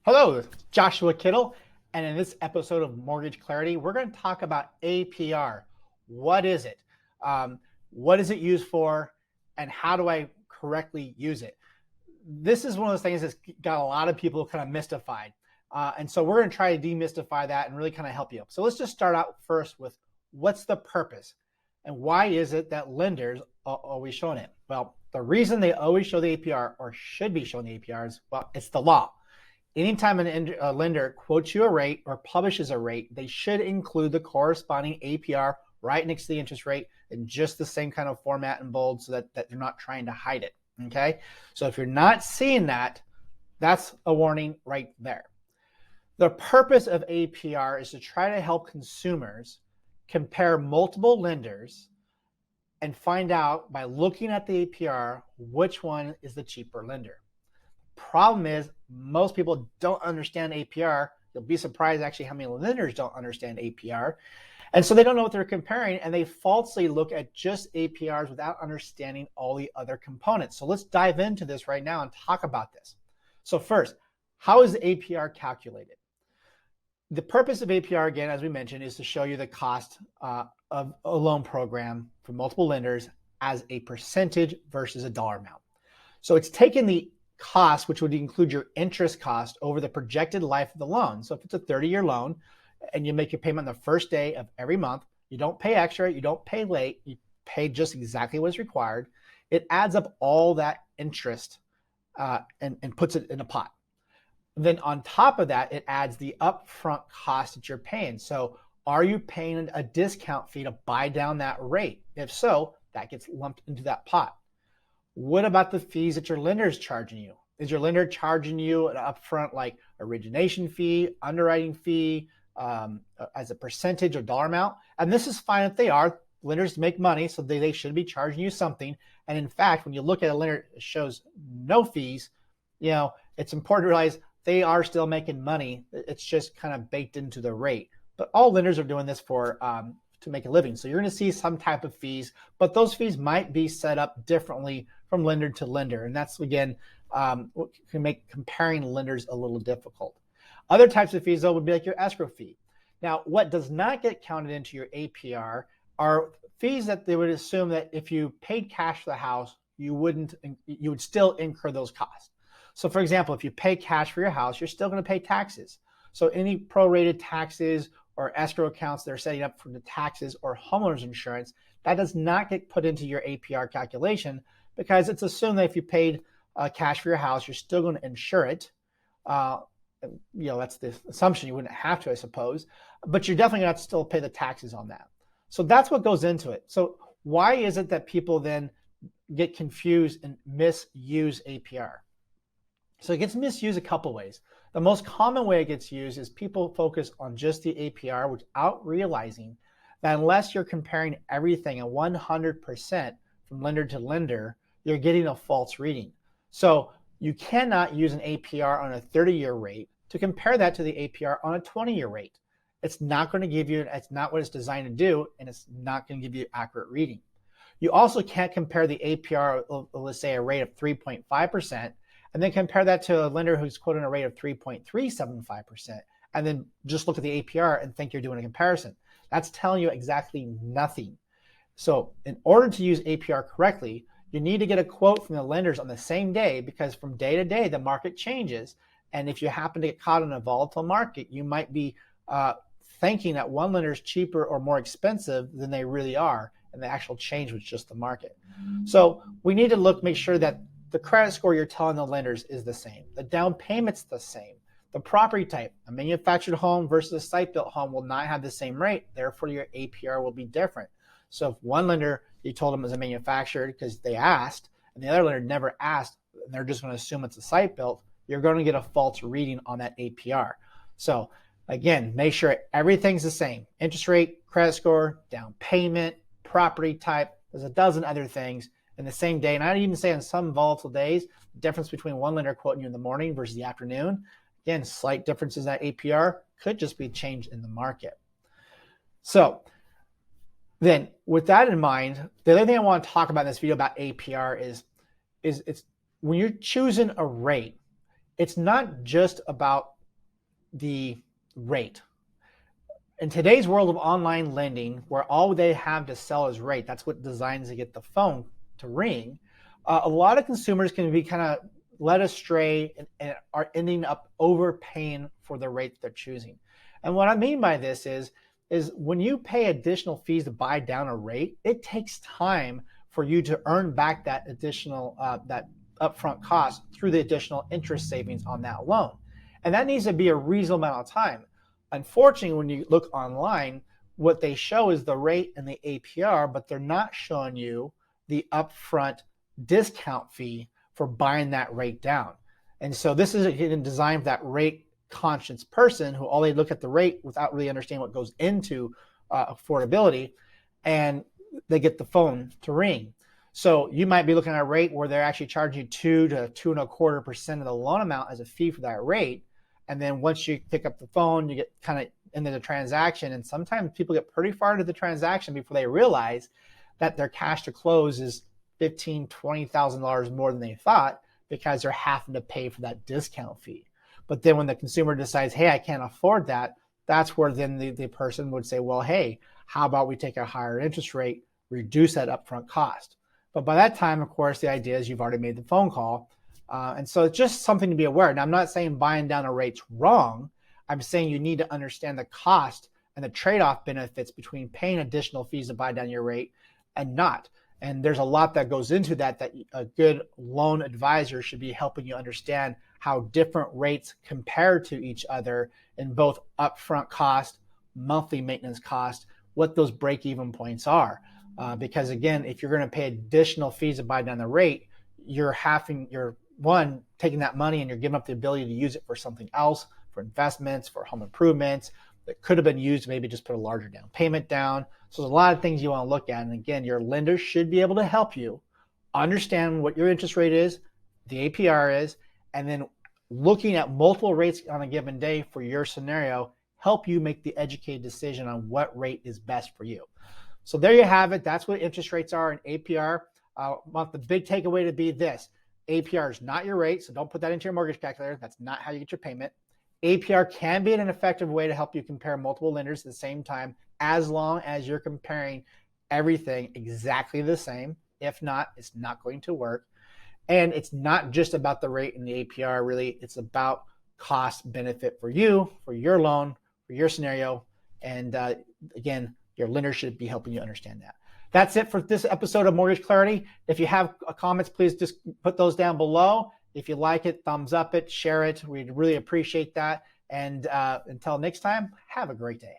Hello, Joshua Kittle, and in this episode of Mortgage Clarity, we're going to talk about APR. What is it? What is it used for? And how do I correctly use it? This is one of those things that's got a lot of people kind of mystified. And so we're going to try to demystify that and really kind of help you. So let's just start out first with what's the purpose and why is it that lenders are always showing it? Well, the reason they always show the APR or should be showing the APR is, well, it's the law. Anytime a lender quotes you a rate or publishes a rate, they should include the corresponding APR right next to the interest rate in just the same kind of format and bold so that you're not trying to hide it, okay? So if you're not seeing that, that's a warning right there. The purpose of APR is to try to help consumers compare multiple lenders and find out by looking at the APR which one is the cheaper lender. Problem is, most people don't understand APR. You'll be surprised actually how many lenders don't understand APR. And so they don't know what they're comparing, and they falsely look at just APRs without understanding all the other components. So let's dive into this right now and talk about this. So first, how is the APR calculated? The purpose of APR, again, as we mentioned, is to show you the cost of a loan program for multiple lenders as a percentage versus a dollar amount. So it's taken the cost, which would include your interest cost over the projected life of the loan. So if it's a 30-year loan and you make your payment on the first day of every month, you don't pay extra, you don't pay late, you pay just exactly what is required. It adds up all that interest and puts it in a pot. Then on top of that, it adds the upfront cost that you're paying. So are you paying a discount fee to buy down that rate? If so, that gets lumped into that pot. What about the fees that your lender is charging you? Is your lender charging you an upfront like origination fee, underwriting fee, as a percentage or dollar amount? And this is fine if they are. Lenders make money, so they should be charging you something. And in fact, when you look at a lender that shows no fees, it's important to realize they are still making money. It's just kind of baked into the rate. But all lenders are doing this for to make a living. So you're going to see some type of fees, but those fees might be set up differently from lender to lender. And that's, again, what can make comparing lenders a little difficult. Other types of fees, though, would be like your escrow fee. Now, what does not get counted into your APR are fees that they would assume that if you paid cash for the house, you would still incur those costs. So for example, if you pay cash for your house, you're still going to pay taxes. So any prorated taxes or escrow accounts that are setting up for the taxes or homeowners insurance, that does not get put into your APR calculation because it's assumed that if you paid cash for your house, you're still going to insure it. That's the assumption. You wouldn't have to, I suppose, but you're definitely going to have to still pay the taxes on that. So that's what goes into it. So why is it that people then get confused and misuse APR? So it gets misused a couple ways. The most common way it gets used is people focus on just the APR without realizing that unless you're comparing everything at 100% from lender to lender, you're getting a false reading. So you cannot use an APR on a 30-year rate to compare that to the APR on a 20-year rate. It's not going to give you, it's not what it's designed to do, and it's not going to give you accurate reading. You also can't compare the APR, let's say a rate of 3.5%, and then compare that to a lender who's quoting a rate of 3.375%, and then just look at the APR and think you're doing a comparison. That's telling you exactly nothing. So in order to use APR correctly, you need to get a quote from the lenders on the same day, because from day to day, the market changes. And if you happen to get caught in a volatile market, you might be thinking that one lender is cheaper or more expensive than they really are, and the actual change was just the market. So we need to make sure that the credit score you're telling the lenders is the same. The down payment's the same. The property type, a manufactured home versus a site-built home, will not have the same rate. Therefore, your APR will be different. So if one lender, you told them is a manufactured because they asked, and the other lender never asked, and they're just going to assume it's a site-built, you're going to get a false reading on that APR. So again, make sure everything's the same. Interest rate, credit score, down payment, property type. There's a dozen other things in the same day. And I'd even say on some volatile days, the difference between one lender quoting you in the morning versus the afternoon, again, slight differences in that APR could just be changed in the market. So then with that in mind, the other thing I want to talk about in this video about APR is it's when you're choosing a rate, it's not just about the rate. In today's world of online lending, where all they have to sell is rate, that's what designs to get the phone to ring. A lot of consumers can be kind of led astray and are ending up overpaying for the rate that they're choosing. And what I mean by this is when you pay additional fees to buy down a rate, it takes time for you to earn back that additional that upfront cost through the additional interest savings on that loan. And that needs to be a reasonable amount of time. Unfortunately, when you look online, what they show is the rate and the APR, but they're not showing you the upfront discount fee for buying that rate down. And so this is again designed for that rate conscious person who all they look at the rate without really understanding what goes into affordability, and they get the phone to ring. So you might be looking at a rate where they're actually charging you 2 to 2.25% of the loan amount as a fee for that rate. And then once you pick up the phone, you get kind of into the transaction. And sometimes people get pretty far into the transaction before they realize that their cash to close is $15,000, $20,000 more than they thought, because they're having to pay for that discount fee. But then when the consumer decides, hey, I can't afford that, that's where then the person would say, well, hey, how about we take a higher interest rate, reduce that upfront cost? But by that time, of course, the idea is you've already made the phone call. And so it's just something to be aware. Now, I'm not saying buying down a rate's wrong. I'm saying you need to understand the cost and the trade-off benefits between paying additional fees to buy down your rate and not. And there's a lot that goes into that a good loan advisor should be helping you understand how different rates compare to each other in both upfront cost, monthly maintenance cost, what those break-even points are. Because again, if you're going to pay additional fees to buy down the rate, you're taking that money and you're giving up the ability to use it for something else, for investments, for home improvements that could have been used to maybe just put a larger down payment down. So there's a lot of things you want to look at. And again, your lender should be able to help you understand what your interest rate is, the APR is, and then looking at multiple rates on a given day for your scenario, help you make the educated decision on what rate is best for you. So there you have it. That's what interest rates are and APR. I want the big takeaway to be this. APR is not your rate, so don't put that into your mortgage calculator. That's not how you get your payment. APR can be an effective way to help you compare multiple lenders at the same time, as long as you're comparing everything exactly the same. If not, it's not going to work. And it's not just about the rate and the APR, really. It's about cost benefit for you, for your loan, for your scenario. And again, your lender should be helping you understand that. That's it for this episode of Mortgage Clarity. If you have comments, please just put those down below. If you like it, thumbs up it, share it. We'd really appreciate that. And until next time, have a great day.